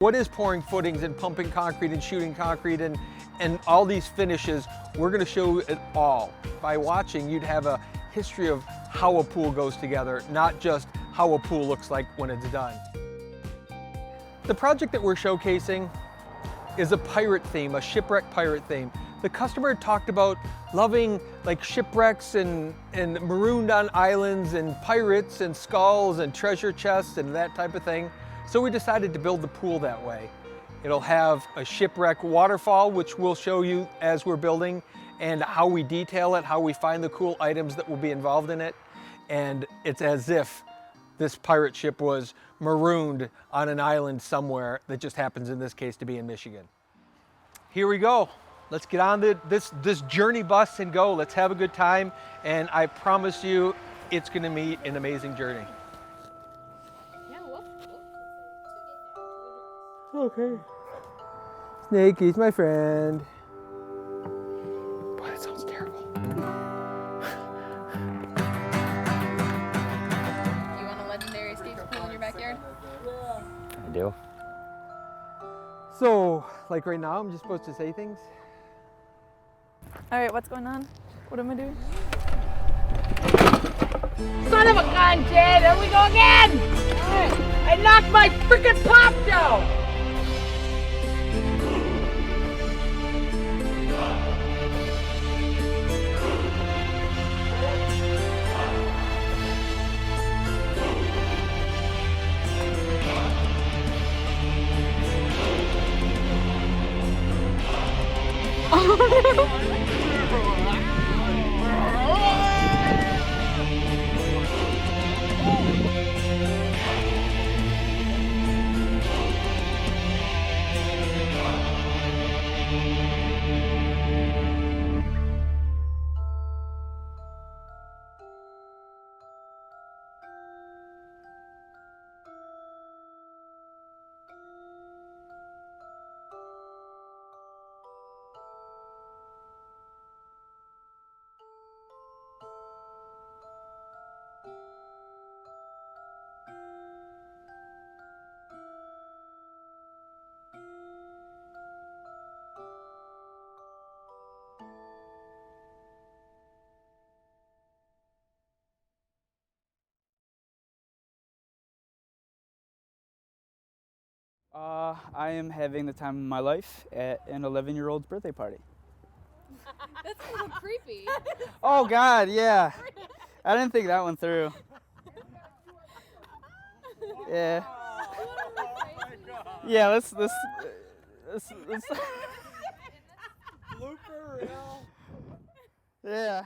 What is pouring footings and pumping concrete and shooting concrete and all these finishes? We're going to show it all. By watching, you'd have a history of how a pool goes together, not just how a pool looks like when it's done. The project that we're showcasing is a pirate theme, a shipwreck pirate theme. The customer talked about loving like shipwrecks and marooned on islands and pirates and skulls and treasure chests and that type of thing. So we decided to build the pool that way. It'll have a shipwreck waterfall, which we'll show you as we're building, and how we detail it, how we find the cool items that will be involved in it. And it's as if this pirate ship was marooned on an island somewhere that just happens in this case to be in Michigan. Here we go. Let's get on this journey bus and go. Let's have a good time. And I promise you, it's gonna be an amazing journey. Okay. Snakey's my friend. Boy, that sounds terrible. You want a legendary escape pool in your backyard? I do. So, like right now, I'm just supposed to say things? All right, what's going on? What am I doing? Son of a gun, kid! Here we go again! I knocked my freaking pop down! I am having the time of my life at an 11-year-old's birthday party. That's a little creepy. Oh God, yeah. I didn't think that one through. Yeah. Yeah, let's blooper reel. Yeah.